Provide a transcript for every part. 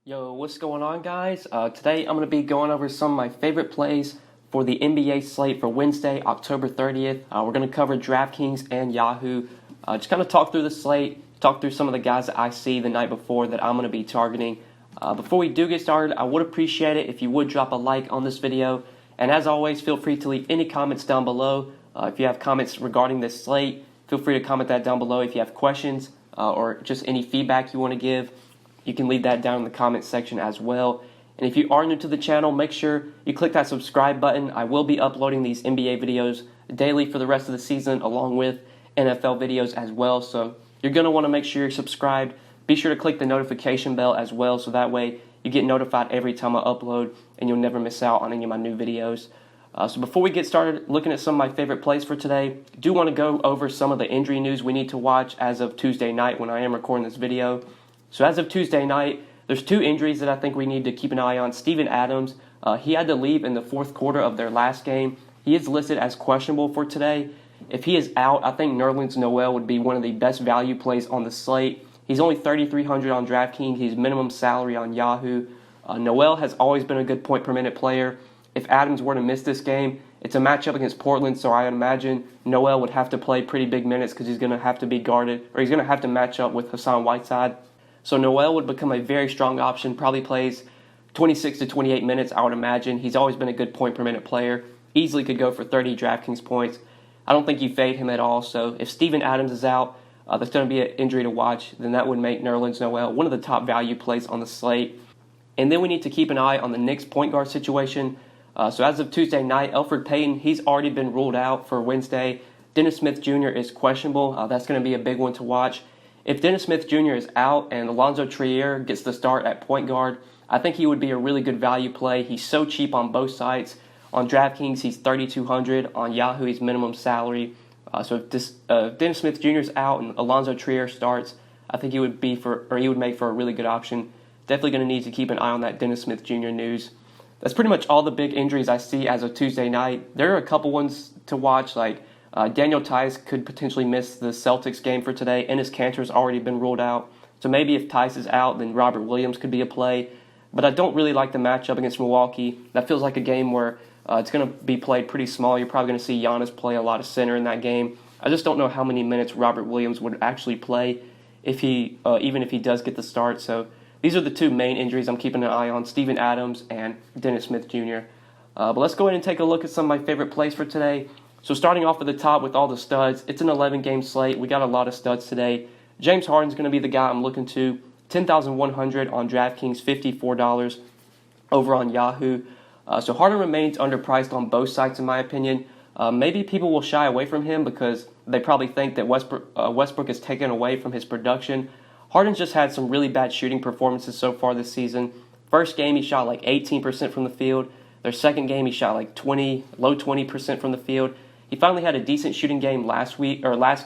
Yo, what's going on, guys? Today I'm going to be going over some of my favorite plays for the NBA slate for Wednesday, October 30th. We're going to cover Draftkings and Yahoo. Just kind of talk through the slate, talk through some of the guys that I see the night before that I'm going to be targeting. Before we do get started, I would appreciate it if you would drop a like on this video. And as always, feel free to leave any comments down below. If you have comments regarding this slate, feel free to comment that down below. If you have questions or just any feedback you want to give, you can leave that down in the comments section as well. And if you are new to the channel, make sure you click that subscribe button. I will be uploading these NBA videos daily for the rest of the season, along with NFL videos as well. So you're going to want to make sure you're subscribed. Be sure to click the notification bell as well, so that way you get notified every time I upload and you'll never miss out on any of my new videos. So before we get started looking at some of my favorite plays for today, I do want to go over some of the injury news we need to watch as of Tuesday night when I am recording this video. So as of Tuesday night, there's two injuries that I think we need to keep an eye on. Steven Adams, he had to leave in the fourth quarter of their last game. He is listed as questionable for today. If he is out, I think Nerlens Noel would be one of the best value plays on the slate. He's only $3,300 on DraftKings. He's minimum salary on Yahoo. Noel has always been a good point per minute player. If Adams were to miss this game, it's a matchup against Portland, so I would imagine Noel would have to play pretty big minutes because he's going to have to be guarded, or he's going to have to match up with Hassan Whiteside. So Noel would become a very strong option, probably plays 26 to 28 minutes, I would imagine. He's always been a good point per minute player. Easily could go for 30 DraftKings points. I don't think you fade him at all. So if Steven Adams is out, there's going to be an injury to watch, then that would make Nerlens Noel one of the top value plays on the slate. And then we need to keep an eye on the Knicks point guard situation. So as of Tuesday night, Elfrid Payton, he's already been ruled out for Wednesday. Dennis Smith Jr. is questionable. That's going to be a big one to watch. If Dennis Smith Jr. is out and Alonzo Trier gets the start at point guard, I think he would be a really good value play. He's so cheap on both sides. On DraftKings, he's $3,200. On Yahoo, he's minimum salary. So if Dennis Smith Jr. is out and Alonzo Trier starts, I think he would make for a really good option. Definitely going to need to keep an eye on that Dennis Smith Jr. news. That's pretty much all the big injuries I see as of Tuesday night. There are a couple ones to watch, like Daniel Tice could potentially miss the Celtics game for today. Enes Kanter's already been ruled out. So maybe if Tice is out, then Robert Williams could be a play. But I don't really like the matchup against Milwaukee. That feels like a game where it's going to be played pretty small. You're probably going to see Giannis play a lot of center in that game. I just don't know how many minutes Robert Williams would actually play even if he does get the start. So these are the two main injuries I'm keeping an eye on, Steven Adams and Dennis Smith Jr. But let's go ahead and take a look at some of my favorite plays for today. So starting off at the top with all the studs, it's an 11-game slate. We got a lot of studs today. James Harden's going to be the guy I'm looking to. $10,100 on DraftKings, $54 over on Yahoo. So Harden remains underpriced on both sides, in my opinion. Maybe people will shy away from him because they probably think that Westbrook is taken away from his production. Harden's just had some really bad shooting performances so far this season. First game, he shot like 18% from the field. Their second game, he shot like low 20% from the field. He finally had a decent shooting game last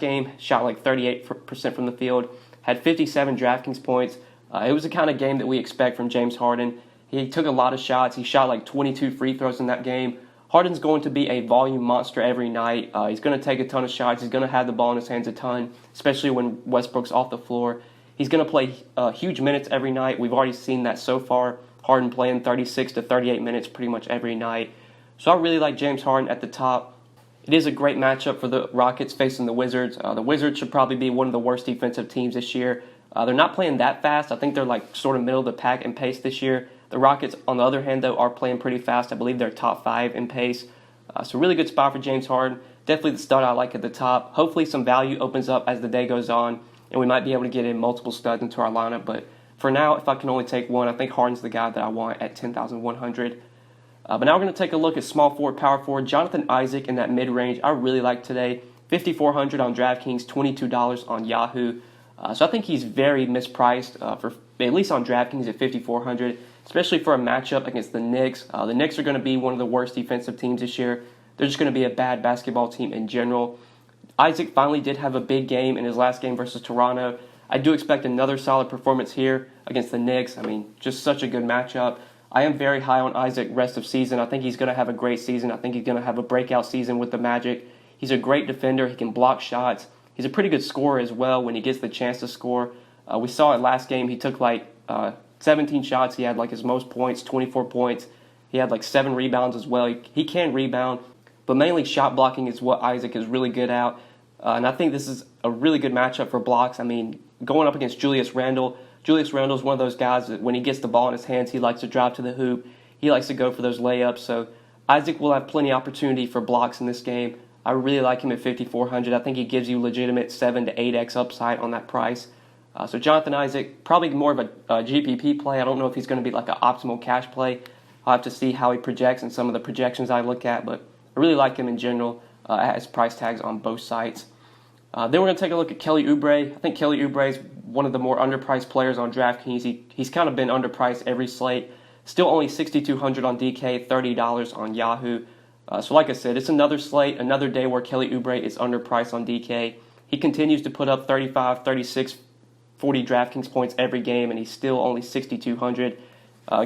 game, shot like 38% from the field, had 57 DraftKings points. It was the kind of game that we expect from James Harden. He took a lot of shots. He shot like 22 free throws in that game. Harden's going to be a volume monster every night. He's going to take a ton of shots. He's going to have the ball in his hands a ton, especially when Westbrook's off the floor. He's going to play huge minutes every night. We've already seen that so far. Harden playing 36 to 38 minutes pretty much every night. So I really like James Harden at the top. It is a great matchup for the Rockets facing the Wizards. The Wizards should probably be one of the worst defensive teams this year. They're not playing that fast. I think they're like sort of middle of the pack in pace this year. The Rockets, on the other hand, though, are playing pretty fast. I believe they're top 5 in pace. So really good spot for James Harden. Definitely the stud I like at the top. Hopefully some value opens up as the day goes on, and we might be able to get in multiple studs into our lineup. But for now, if I can only take one, I think Harden's the guy that I want at $10,100. But now we're going to take a look at small forward, power forward. Jonathan Isaac in that mid-range, I really like today. $5,400 on DraftKings, $22 on Yahoo. So I think he's very mispriced for at least on DraftKings at $5,400, especially for a matchup against the Knicks. The Knicks are going to be one of the worst defensive teams this year. They're just going to be a bad basketball team in general. Isaac finally did have a big game in his last game versus Toronto. I do expect another solid performance here against the Knicks. I mean, just such a good matchup. I am very high on Isaac rest of season. I think he's going to have a great season. I think he's going to have a breakout season with the Magic. He's a great defender. He can block shots. He's a pretty good scorer as well when he gets the chance to score. We saw it last game. He took like 17 shots. He had like his most points, 24 points. He had like 7 rebounds as well. He can rebound, but mainly shot blocking is what Isaac is really good at. And I think this is a really good matchup for blocks. I mean, going up against Julius Randle. Julius Randle is one of those guys that when he gets the ball in his hands, he likes to drive to the hoop. He likes to go for those layups. So Isaac will have plenty of opportunity for blocks in this game. I really like him at 5,400. I think he gives you legitimate 7 to 8x upside on that price. So Jonathan Isaac, probably more of a GPP play. I don't know if he's going to be like an optimal cash play. I'll have to see how he projects and some of the projections I look at, but I really like him in general at his price tags on both sites. Then we're going to take a look at Kelly Oubre. I think Kelly Oubre is one of the more underpriced players on DraftKings. He's kind of been underpriced every slate. Still only $6,200 on DK, $30 on Yahoo. So like I said, it's another slate, another day where Kelly Oubre is underpriced on DK. He continues to put up 35, 36, 40 DraftKings points every game, and he's still only $6,200.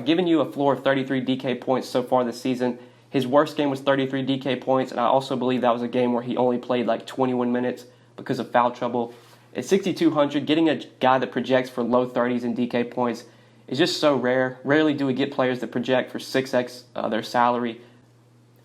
Giving you a floor of 33 DK points so far this season. His worst game was 33 DK points, and I also believe that was a game where he only played like 21 minutes because of foul trouble. At 6,200, getting a guy that projects for low 30s in DK points is just so rare. Rarely do we get players that project for 6x their salary.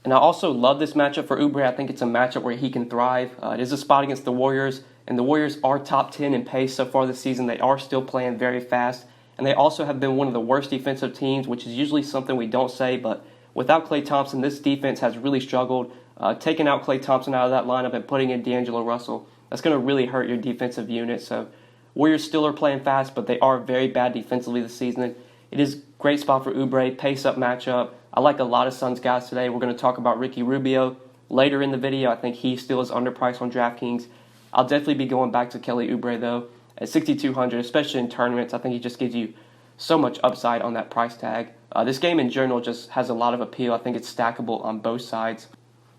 And I also love this matchup for Oubre. I think it's a matchup where he can thrive. It is a spot against the Warriors, and the Warriors are top 10 in pace so far this season. They are still playing very fast, and they also have been one of the worst defensive teams, which is usually something we don't say, but without Klay Thompson, this defense has really struggled. Taking out Klay Thompson out of that lineup and putting in D'Angelo Russell, that's going to really hurt your defensive unit. So Warriors still are playing fast, but they are very bad defensively this season. It is a great spot for Oubre, pace-up matchup. I like a lot of Suns guys today. We're going to talk about Ricky Rubio later in the video. I think he still is underpriced on DraftKings. I'll definitely be going back to Kelly Oubre, though, at 6,200, especially in tournaments. I think he just gives you so much upside on that price tag. This game in general just has a lot of appeal. I think it's stackable on both sides.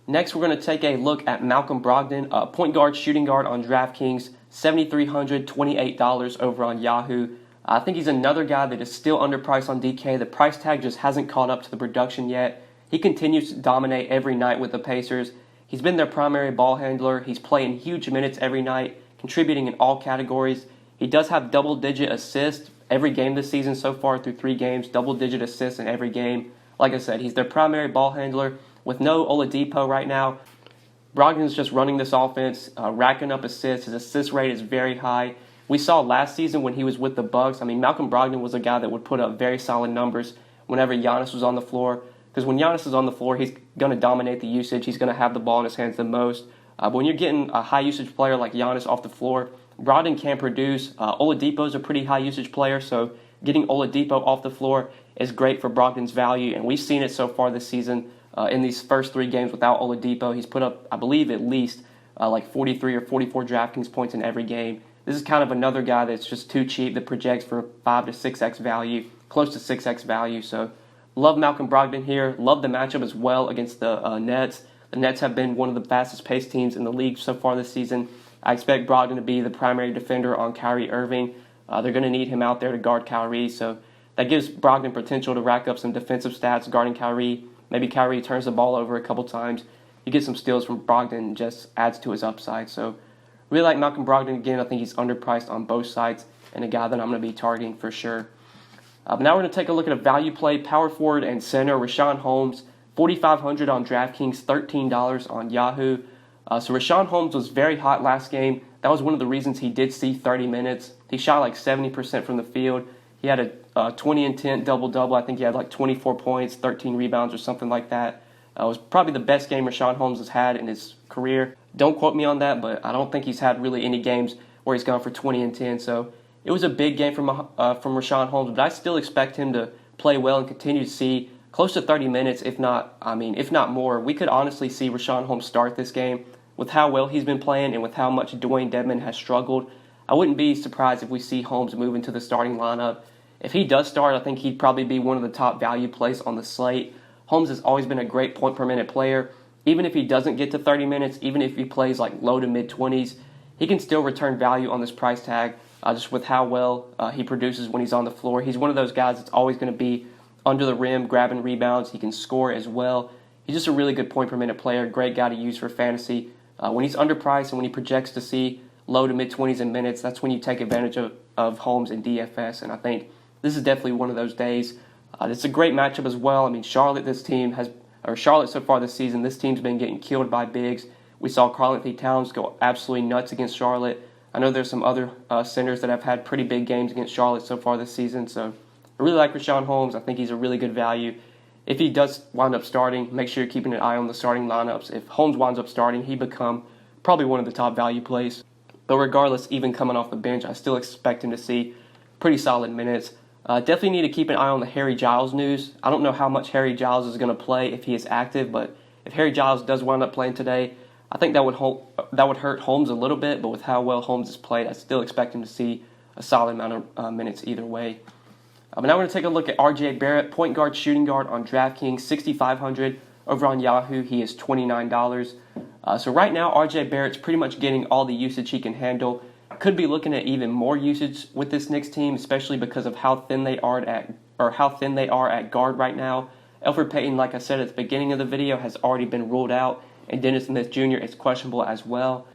Next, we're going to take a look at Malcolm Brogdon, point guard, shooting guard on DraftKings, $7,300, $28 over on Yahoo. I think he's another guy that is still underpriced on DK. The price tag just hasn't caught up to the production yet. He continues to dominate every night with the Pacers. He's been their primary ball handler. He's playing huge minutes every night, contributing in all categories. He does have double-digit assists every game this season so far through 3 games, double-digit assists in every game. Like I said, he's their primary ball handler. With no Oladipo right now, Brogdon's just running this offense, racking up assists. His assist rate is very high. We saw last season when he was with the Bucks. I mean, Malcolm Brogdon was a guy that would put up very solid numbers whenever Giannis was on the floor. Because when Giannis is on the floor, he's going to dominate the usage. He's going to have the ball in his hands the most. But when you're getting a high-usage player like Giannis off the floor, Brogdon can produce. Oladipo's a pretty high-usage player, so getting Oladipo off the floor is great for Brogdon's value. And we've seen it so far this season. In these first 3 games without Oladipo, he's put up, I believe, at least like 43 or 44 DraftKings points in every game. This is kind of another guy that's just too cheap that projects for 5 to 6x value, close to 6x value. So love Malcolm Brogdon here. Love the matchup as well against the Nets. The Nets have been one of the fastest-paced teams in the league so far this season. I expect Brogdon to be the primary defender on Kyrie Irving. They're going to need him out there to guard Kyrie, so that gives Brogdon potential to rack up some defensive stats guarding Kyrie. Maybe Kyrie turns the ball over a couple times. You get some steals from Brogdon and just adds to his upside. So really like Malcolm Brogdon again. I think he's underpriced on both sides and a guy that I'm going to be targeting for sure. But now we're going to take a look at a value play, power forward and center, Shaun Holmes, $4,500 on DraftKings, $13 on Yahoo. So Shaun Holmes was very hot last game. That was one of the reasons he did see 30 minutes. He shot like 70% from the field. He had a 20 and 10 double-double. I think he had like 24 points, 13 rebounds or something like that. It was probably the best game Shaun Holmes has had in his career. Don't quote me on that, but I don't think he's had really any games where he's gone for 20 and 10. So it was a big game from Shaun Holmes, but I still expect him to play well and continue to see close to 30 minutes, if not more. We could honestly see Shaun Holmes start this game with how well he's been playing and with how much Dwayne Dedmon has struggled. I wouldn't be surprised if we see Holmes move into the starting lineup. If he does start, I think he'd probably be one of the top value plays on the slate. Holmes has always been a great point-per-minute player. Even if he doesn't get to 30 minutes, even if he plays like low to mid-20s, he can still return value on this price tag just with how well he produces when he's on the floor. He's one of those guys that's always going to be under the rim, grabbing rebounds. He can score as well. He's just a really good point-per-minute player, great guy to use for fantasy. When he's underpriced and when he projects to see low to mid-20s in minutes, that's when you take advantage of Holmes in DFS, and I think this is definitely one of those days. It's a great matchup as well. I mean, Charlotte so far this season, this team's been getting killed by bigs. We saw Karl-Anthony Towns go absolutely nuts against Charlotte. I know there's some other centers that have had pretty big games against Charlotte so far this season. So I really like Shaun Holmes. I think he's a really good value. If he does wind up starting, make sure you're keeping an eye on the starting lineups. If Holmes winds up starting, he become probably one of the top value plays. But regardless, even coming off the bench, I still expect him to see pretty solid minutes. Definitely need to keep an eye on the Harry Giles news. I don't know how much Harry Giles is going to play if he is active, but if Harry Giles does wind up playing today, I think that would hurt Holmes a little bit, but with how well Holmes has played, I still expect him to see a solid amount of minutes either way. But now we're going to take a look at RJ Barrett, point guard, shooting guard on DraftKings, 6,500. Over on Yahoo, he is $29. So right now, RJ Barrett's pretty much getting all the usage he can handle. Could be looking at even more usage with this Knicks team, especially because of how thin they are at guard right now. Elfrid Payton, like I said at the beginning of the video, has already been ruled out, and Dennis Smith Jr. is questionable as well.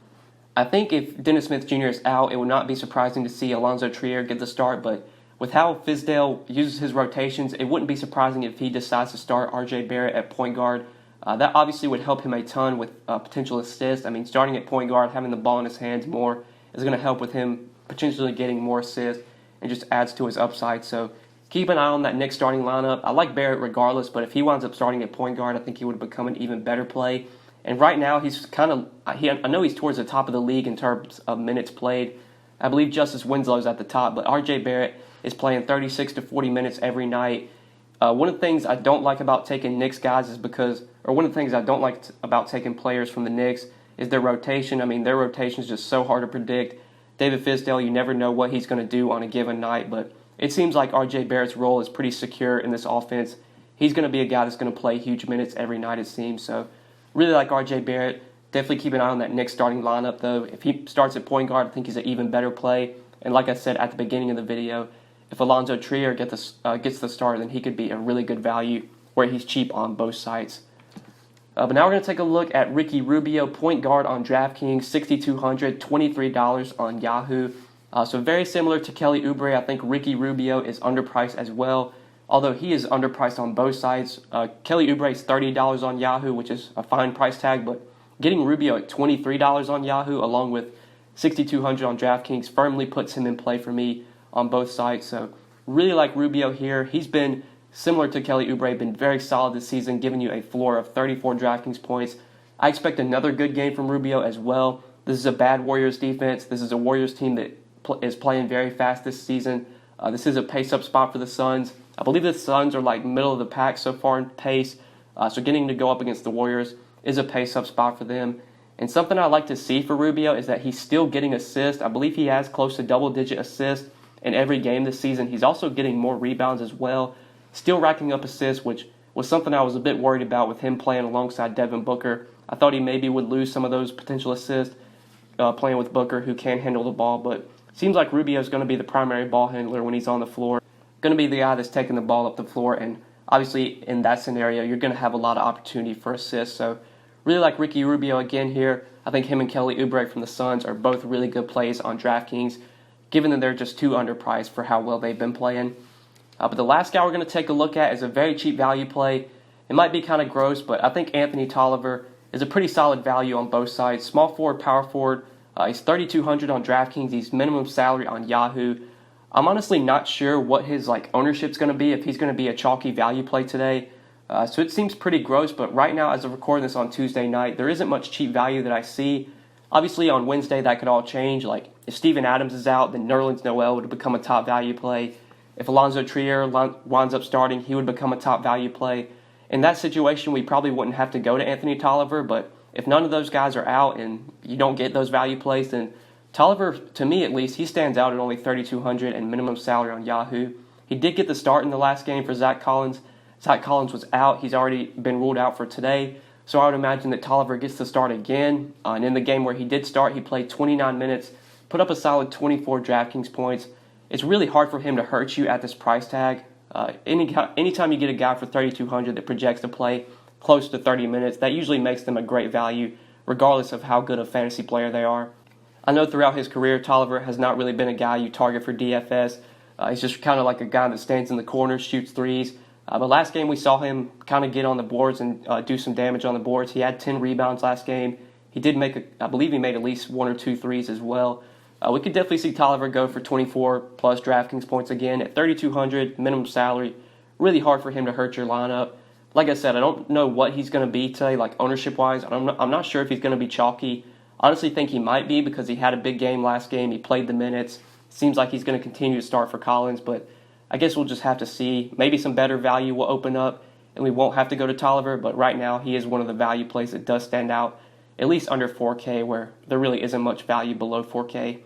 I think if Dennis Smith Jr. is out, it would not be surprising to see Alonzo Trier get the start, but with how Fizdale uses his rotations, it wouldn't be surprising if he decides to start RJ Barrett at point guard. That obviously would help him a ton with potential assists. I mean, starting at point guard, having the ball in his hands more is going to help with him potentially getting more assists and just adds to his upside. So keep an eye on that Knicks starting lineup. I like Barrett regardless, but if he winds up starting at point guard, I think he would become an even better play. And right now, I know he's towards the top of the league in terms of minutes played. I believe Justice Winslow's at the top, but RJ Barrett is playing 36 to 40 minutes every night. One of the things I don't like about taking Knicks guys one of the things I don't like about taking players from the Knicks is their rotation. I mean, their rotation is just so hard to predict. David Fizdale, you never know what he's going to do on a given night, but it seems like RJ Barrett's role is pretty secure in this offense. He's going to be a guy that's going to play huge minutes every night, it seems. So really like RJ Barrett. Definitely keep an eye on that Knicks starting lineup, though. If he starts at point guard, I think he's an even better play. And like I said at the beginning of the video, if Alonzo Trier gets the start, then he could be a really good value where he's cheap on both sides. But now we're going to take a look at Ricky Rubio, point guard on DraftKings, $6,200, $23 on Yahoo. So very similar to Kelly Oubre, I think Ricky Rubio is underpriced as well, although he is underpriced on both sides. Kelly Oubre is $30 on Yahoo, which is a fine price tag, but getting Rubio at $23 on Yahoo along with $6,200 on DraftKings firmly puts him in play for me on both sides. So really like Rubio here. He's been similar to Kelly Oubre, been very solid this season, giving you a floor of 34 DraftKings points. I expect another good game from Rubio as well. This is a bad Warriors defense. This is a Warriors team that is playing very fast this season. This is a pace-up spot for the Suns. I believe the Suns are like middle of the pack so far in pace. So getting to go up against the Warriors is a pace-up spot for them. And something I like to see for Rubio is that he's still getting assists. I believe he has close to double-digit assists in every game this season. He's also getting more rebounds as well. Still racking up assists, which was something I was a bit worried about with him playing alongside Devin Booker. I thought he maybe would lose some of those potential assists playing with Booker, who can handle the ball. But it seems like Rubio is going to be the primary ball handler when he's on the floor. Going to be the guy that's taking the ball up the floor. And obviously in that scenario, you're going to have a lot of opportunity for assists. So really like Ricky Rubio again here. I think him and Kelly Oubre from the Suns are both really good plays on DraftKings, given that they're just too underpriced for how well they've been playing. But the last guy we're going to take a look at is a very cheap value play. It might be kind of gross, but I think Anthony Tolliver is a pretty solid value on both sides. Small forward, power forward. He's $3,200 on DraftKings. He's minimum salary on Yahoo. I'm honestly not sure what his ownership's going to be, if he's going to be a chalky value play today. So it seems pretty gross, but right now, as of recording this on Tuesday night, there isn't much cheap value that I see. Obviously, on Wednesday, that could all change. Like, if Steven Adams is out, then Nerlens Noel would become a top value play. If Alonzo Trier winds up starting, he would become a top value play. In that situation, we probably wouldn't have to go to Anthony Tolliver, but if none of those guys are out and you don't get those value plays, then Tolliver, to me at least, he stands out at only $3,200 and minimum salary on Yahoo. He did get the start in the last game for Zach Collins. Zach Collins was out. He's already been ruled out for today. So I would imagine that Tolliver gets to start again. And in the game where he did start, he played 29 minutes, put up a solid 24 DraftKings points. It's really hard for him to hurt you at this price tag. Anytime you get a guy for $3,200 that projects to play close to 30 minutes, that usually makes them a great value, regardless of how good a fantasy player they are. I know throughout his career, Tolliver has not really been a guy you target for DFS, He's just kind of like a guy that stands in the corner, shoots threes. But last game we saw him kind of get on the boards and do some damage on the boards. He had 10 rebounds last game. He did I believe he made at least 1 or 2 threes as well. We could definitely see Tolliver go for 24 plus DraftKings points again at 3,200 minimum salary. Really hard for him to hurt your lineup. Like I said, I don't know what he's going to be today, like ownership-wise. I'm not sure if he's going to be chalky. Honestly, think he might be because he had a big game last game. He played the minutes. Seems like he's going to continue to start for Collins, but I guess we'll just have to see. Maybe some better value will open up, and we won't have to go to Tolliver, but right now he is one of the value plays that does stand out, at least under 4K, where there really isn't much value below 4K.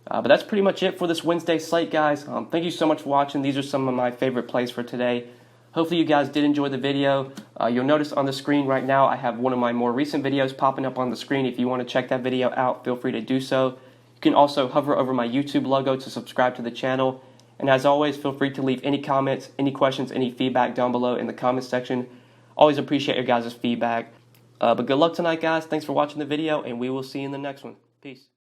But that's pretty much it for this Wednesday slate, guys. Thank you so much for watching. These are some of my favorite plays for today. Hopefully you guys did enjoy the video. You'll notice on the screen right now I have one of my more recent videos popping up on the screen. If you want to check that video out, feel free to do so. You can also hover over my YouTube logo to subscribe to the channel. And as always, feel free to leave any comments, any questions, any feedback down below in the comments section. Always appreciate your guys' feedback. But good luck tonight, guys. Thanks for watching the video, and we will see you in the next one. Peace.